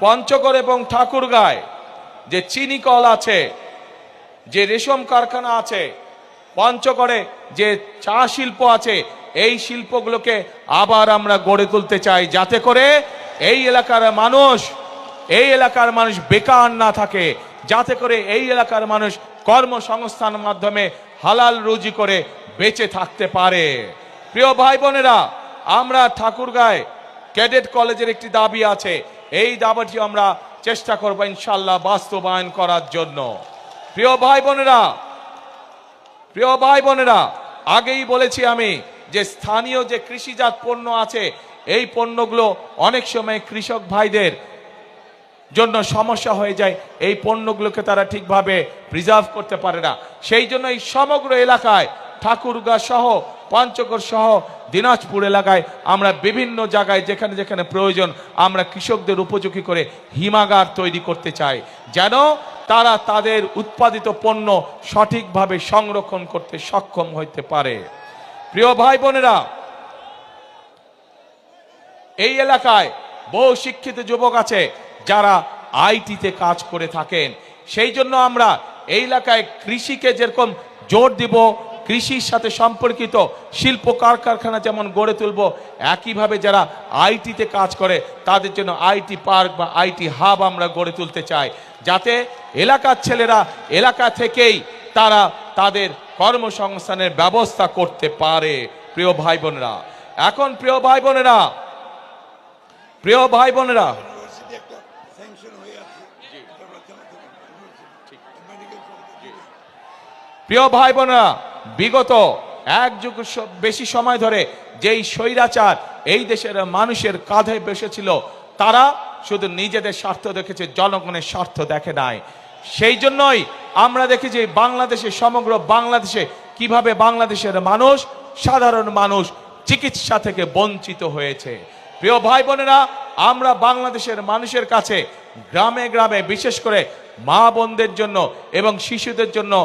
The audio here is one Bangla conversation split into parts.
পঞ্চগড় এবং ঠাকুরগাঁয় যে চিনি কল আছে, যে রেশম কারখানা আছে, পঞ্চগড়ে যে চা শিল্প আছে, এই শিল্পগুলোকে আবার আমরা গড়ে তুলতে চাই, যাতে করে এই এলাকার মানুষ বেকার না থাকে, যাতে করে এই এলাকার মানুষ কর্মসংস্থানের মাধ্যমে হালাল রুজি করে বেঁচে থাকতে পারে। প্রিয় ভাই বোনেরা, আমরা ঠাকুরগাঁয় ক্যাডেট কলেজের একটি দাবি আছে, এই দাবিটি আমরা চেষ্টা করব ইনশাআল্লাহ বাস্তবায়ন করার জন্য। প্রিয় ভাই বোনেরা, আগেই বলেছি আমি যে স্থানীয় যে কৃষিজাত পণ্য আছে, এই পণ্যগুলো অনেক সময় কৃষক ভাইদের জন্য সমস্যা হয়ে যায়, এই পণ্যগুলোকে তারা ঠিকভাবে প্রিজার্ভ করতে পারে না। সেই জন্য এই সমগ্র এলাকায় ঠাকুরগাঁ সহ পঞ্চগড় সহ দিনাজপুর এলাকায় আমরা বিভিন্ন জায়গায় যেখানে যেখানে প্রয়োজন আমরা কৃষকদের উপযোগী করে হিমাগার তৈরি করতে চাই, যেন তারা তাদের উৎপাদিত পণ্য সঠিকভাবে সংরক্ষণ করতে সক্ষম হতে পারে। প্রিয় ভাই বোনেরা, এই এলাকায় বহু শিক্ষিত যুবক আছে যারা আইটিতে কাজ করে থাকেন। সেই জন্য আমরা এই এলাকায় কৃষিকে যেরকম জোর দিব, কৃষির সাথে সম্পর্কিত শিল্প কারখানা যেমন গড়ে তুলব, একইভাবে যারা আইটিতে কাজ করে তাদের জন্য আইটি পার্ক বা আইটি হাব আমরা গড়ে তুলতে চাই, যাতে এলাকার ছেলেরা এলাকা থেকেই তারা তাদের কর্মসংস্থানের ব্যবস্থা করতে পারে। প্রিয় ভাই বোনেরা, এখন প্রিয় ভাই বোনেরা বিগত এক যুগ বেশি সময় ধরে যেই স্বৈরাচার এই দেশের মানুষের কাঁধে বসেছিল, তারা শুধু নিজেদের স্বার্থ দেখেছে, জনগণের স্বার্থ দেখে নাই। সেই জন্যই আমরা দেখেছি বাংলাদেশে, সমগ্র বাংলাদেশে কিভাবে বাংলাদেশের মানুষ, সাধারণ মানুষ চিকিৎসা থেকে বঞ্চিত হয়েছে। প্রিয় ভাই বোনেরা, আমরা বাংলাদেশের মানুষের কাছে গ্রামে গ্রামে বিশেষ করে মা বোনদের জন্য এবং শিশুদের জন্য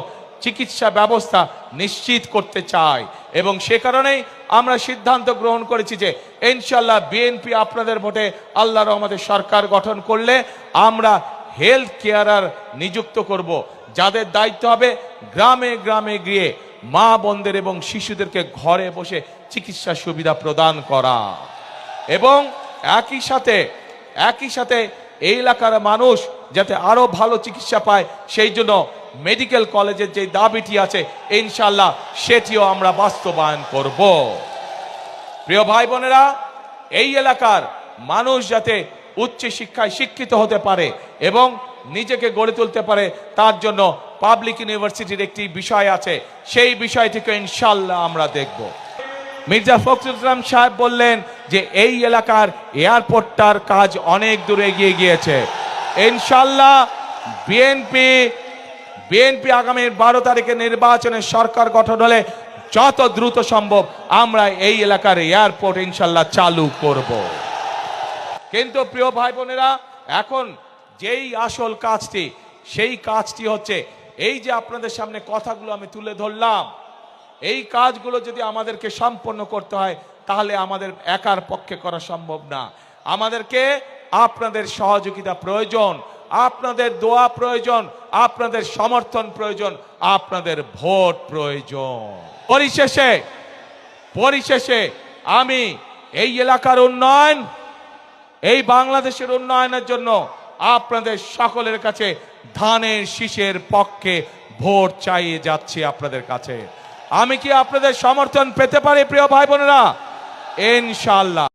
চিকিৎসা ব্যবস্থা নিশ্চিত করতে চাই, এবং সে কারণেই আমরা সিদ্ধান্ত গ্রহণ করেছি যে ইনশাআল্লাহ বিএনপি আপনাদের ভোটে আল্লাহর রহমতে সরকার গঠন করলে আমরা হেলথ কেয়ারার নিযুক্ত করব, যাদের দায়িত্ব হবে গ্রামে গ্রামে গিয়ে মা বোনদের এবং শিশুদেরকে ঘরে বসে চিকিৎসা সুবিধা প্রদান করা, এবং একই সাথে এই এলাকার মানুষ যাতে আরো ভালো চিকিৎসা পায়, সেই জন্য মেডিকেল কলেজের যে দাবিটি আছে ইনশাআল্লাহ সেটিও আমরা বাস্তবায়ন করব। প্রিয় ভাই বোনেরা, এই এলাকার মানুষ যাতে উচ্চ শিক্ষায় শিক্ষিত হতে পারে এবং নিজেকে গড়ে তুলতে পারে, তার জন্য পাবলিক ইউনিভার্সিটির একটি বিষয় আছে, সেই বিষয়টিকে ইনশাআল্লাহ আমরা দেখব। মির্জা ফখরুল ইসলাম সাহেব বললেন যে এই এলাকার এয়ারপোর্টটার কাজ অনেক দূর এগিয়ে গিয়েছে। ইনশাআল্লাহ বিএনপি আগামী 12 তারিখে নির্বাচনে সরকার গঠন হলে যত দ্রুত সম্ভব আমরা এই এলাকার এয়ারপোর্ট ইনশাআল্লাহ চালু করব। কিন্তু প্রিয় ভাই বোনেরা, এখন যেই আসল কাজটি, সেই কাজটি হচ্ছে এই যে আপনাদের সামনে কথাগুলো আমি তুলে ধরলাম, এই কাজগুলো যদি আমাদেরকে সম্পন্ন করতে হয় তাহলে আমাদের একার পক্ষে করা সম্ভব না। আমাদেরকে আপনাদের সহযোগিতা প্রয়োজন, আপনাদের দোয়া প্রয়োজন, আপনাদের সমর্থন প্রয়োজন, আপনাদের ভোট প্রয়োজন। পরিশেষে আমি এই এলাকার উন্নয়ন, এই বাংলাদেশের উন্নয়নের জন্য আপনাদের সকলের কাছে ধানের শীষের পক্ষে ভোট চাইয়ে যাচ্ছি আপনাদের কাছে। আমি কি আপনাদের সমর্থন পেতে পারি প্রিয় ভাই বোনেরা? ইনশাআল্লাহ।